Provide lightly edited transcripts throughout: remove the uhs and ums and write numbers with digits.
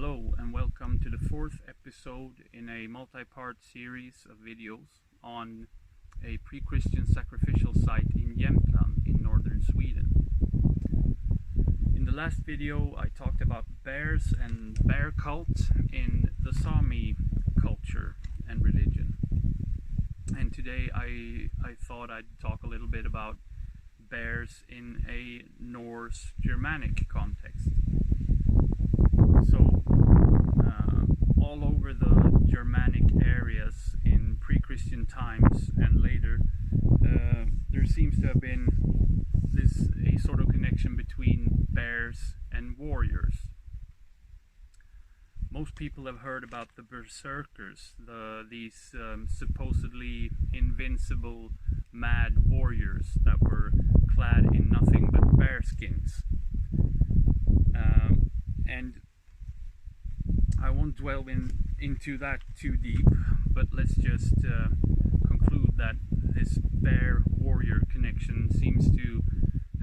Hello and welcome to the fourth episode in a multi-part series of videos on a pre-Christian sacrificial site in Jämtland in northern Sweden. In the last video I talked about bears and bear cult in the Sami culture and religion. And today I thought I'd talk a little bit about bears in a Norse Germanic context. So all over the Germanic areas in pre-Christian times and later, there seems to have been a sort of connection between bears and warriors. Most people have heard about the berserkers, these supposedly invincible mad warriors that were clad in nothing but bear skins. And I won't dwell into that too deep, but let's just conclude that this bear warrior connection seems to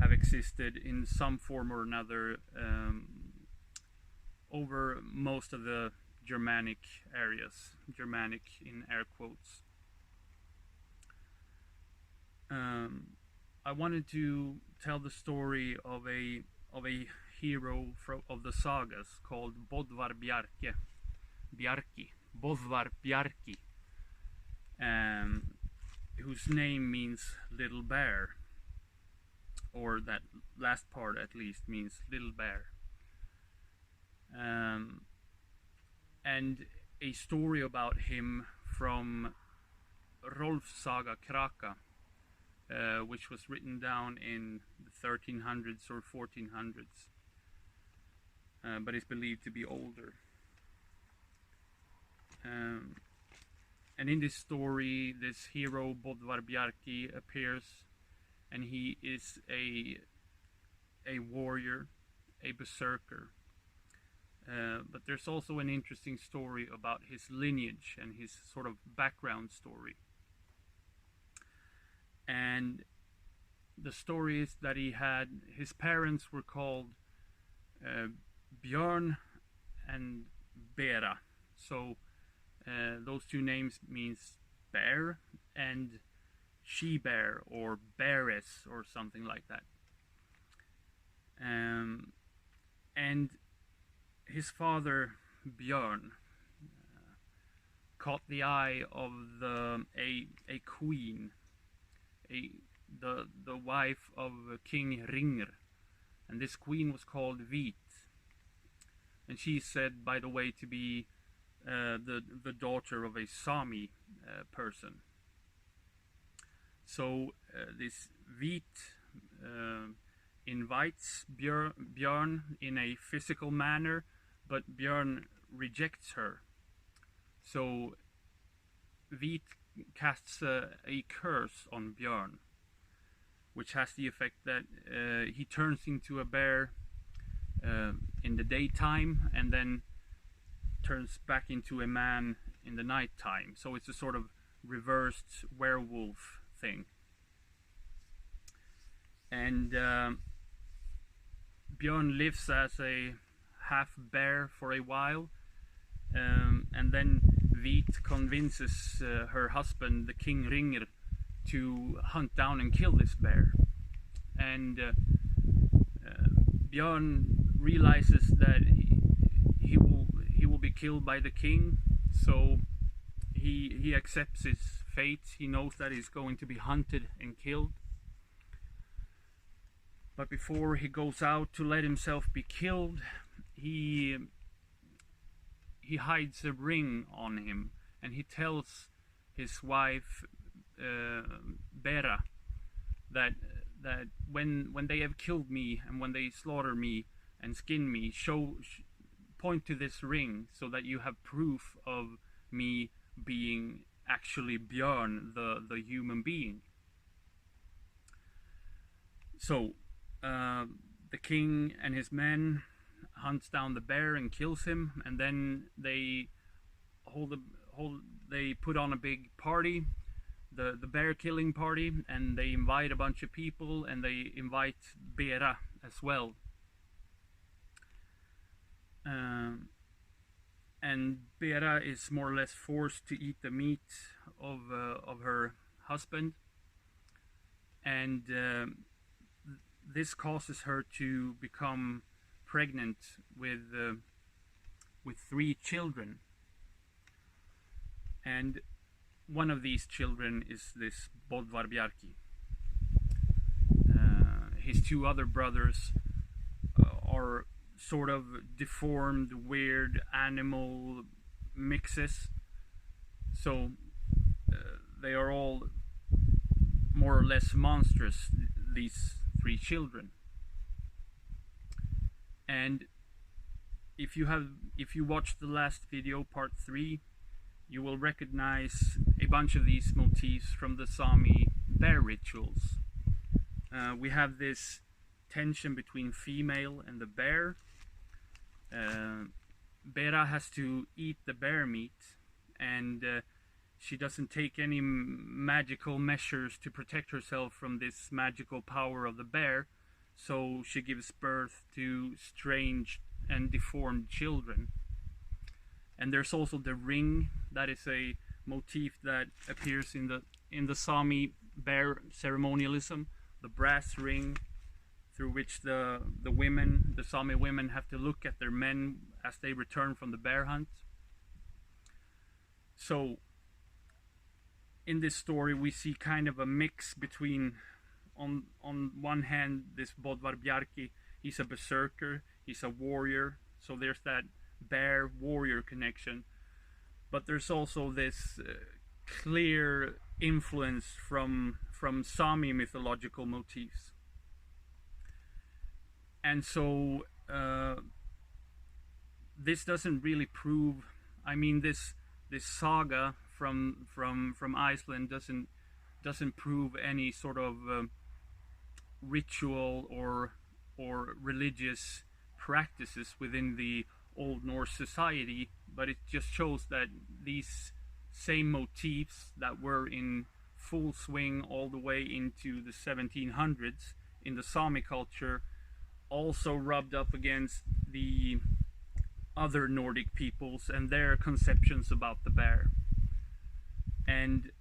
have existed in some form or another over most of the Germanic areas, Germanic in air quotes. I wanted to tell the story of a hero of the sagas called Bolverkr, whose name means little bear, or that last part at least means little bear. And a story about him from Rolf's saga Kraka, which was written down in the 1300s or 1400s, but is believed to be older. And in this story, this hero Bolverkr appears, and he is a warrior, a berserker. But there's also an interesting story about his lineage and his sort of background story. And the story is that his parents were called Björn and Bera. So those two names means bear and she-bear or bearess or something like that. And his father Björn caught the eye of a queen, the wife of King Ringr, and this queen was called Vit, and she is said, by the way, to be the daughter of a Sami person. So this Vit invites Björn in a physical manner, but Björn rejects her. So Vit casts a curse on Björn, which has the effect that he turns into a bear in the daytime and then turns back into a man in the nighttime. So it's a sort of reversed werewolf thing. And Björn lives as a half bear for a while, and then Vit convinces her husband, the King Ringr, to hunt down and kill this bear. And Björn realizes that he will be killed by the king, so he accepts his fate. He knows that he's going to be hunted and killed. But before he goes out to let himself be killed, he hides a ring on him, and he tells his wife Bera that when they have killed me and when they slaughter me and skin me, point to this ring so that you have proof of me being actually Björn, the human being. So the king and his men hunts down the bear and kills him, and then they put on a big party, the bear killing party, and they invite a bunch of people, and they invite Bera as well. and Bera is more or less forced to eat the meat of her husband, and this causes her to become pregnant with 3 children, and one of these children is this Bolverkr. His 2 other brothers are sort of deformed, weird animal mixes, so they are all more or less monstrous, these 3 children. And if you watched the last video, part 3, you will recognize a bunch of these motifs from the Sami bear rituals. We have this tension between female and the bear. Bera has to eat the bear meat, and she doesn't take any magical measures to protect herself from this magical power of the bear, so she gives birth to strange and deformed children. And there's also the ring. That is a motif that appears in the Sami bear ceremonialism, the brass ring through which the Sami women have to look at their men as they return from the bear hunt. So in this story we see kind of a mix between, on one hand, this Bolverkr, he's a berserker, he's a warrior, so there's that bear warrior connection, but there's also this clear influence from Sami mythological motifs. And so this doesn't really prove, I mean, this saga from Iceland doesn't prove any sort of ritual or religious practices within the Old Norse society, but it just shows that these same motifs that were in full swing all the way into the 1700s in the Sami culture also rubbed up against the other Nordic peoples and their conceptions about the bear. And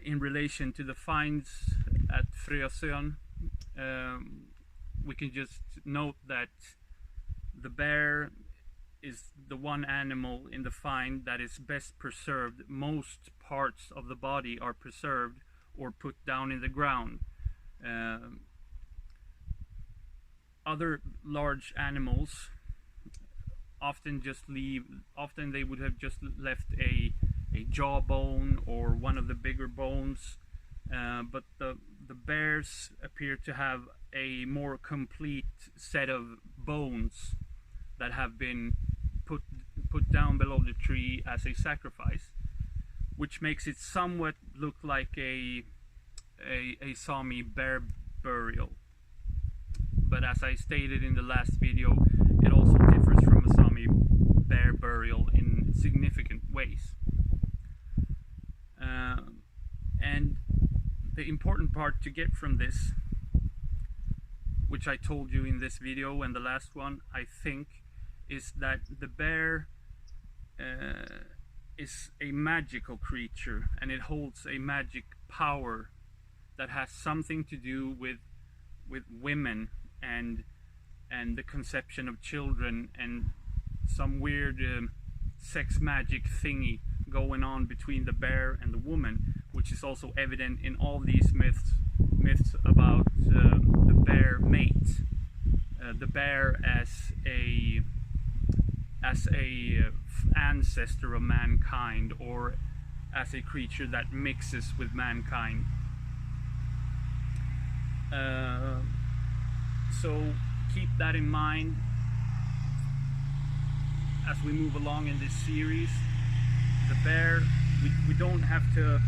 in relation to the finds at Frösön, we can just note that the bear is the one animal in the find that is best preserved. Most parts of the body are preserved or put down in the ground. Other large animals often they would have just left a jawbone or one of the bigger bones, but the bears appear to have a more complete set of bones that have been put down below the tree as a sacrifice, which makes it somewhat look like a Sami bear burial. But as I stated in the last video, it also differs from a Sami bear burial in significant ways. And the important part to get from this, which I told you in this video and the last one, I think, is that the bear is a magical creature, and it holds a magic power that has something to do with women and the conception of children, and some weird sex magic thingy going on between the bear and the woman, which is also evident in all these myths about the bear mate, the bear as a ancestor of mankind, or as a creature that mixes with mankind. So keep that in mind as we move along in this series. The bear, we don't have to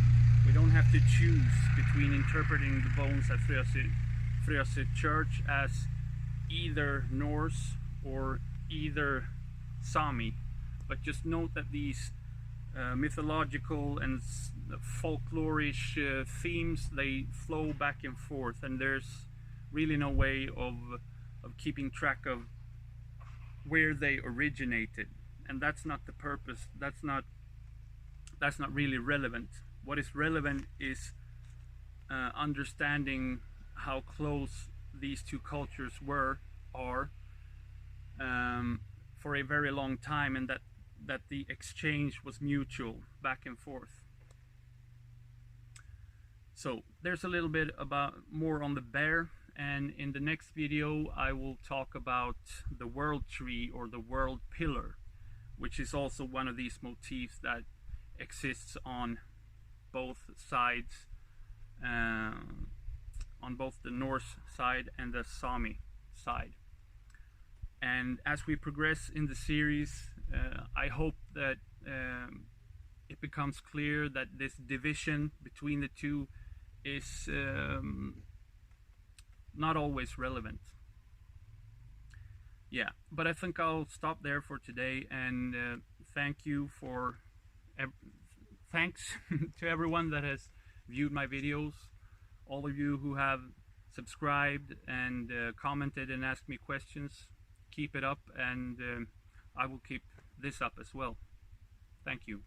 choose between interpreting the bones at Frösön Church as either Norse or either Sami, but just note that these mythological and folklorish themes, they flow back and forth, and there's really no way of keeping track of where they originated. and that's not the purpose. That's not really relevant. What is relevant is understanding how close these two cultures are for a very long time, and that the exchange was mutual back and forth. So there's a little bit about more on the bear, and in the next video I will talk about the world tree or the world pillar, which is also one of these motifs that exists on both sides, on both the Norse side and the Sami side. And as we progress in the series, I hope that it becomes clear that this division between the two is not always relevant. Yeah, but I think I'll stop there for today, and thanks to everyone that has viewed my videos, all of you who have subscribed and commented and asked me questions. Keep it up, and I will keep this up as well. Thank you.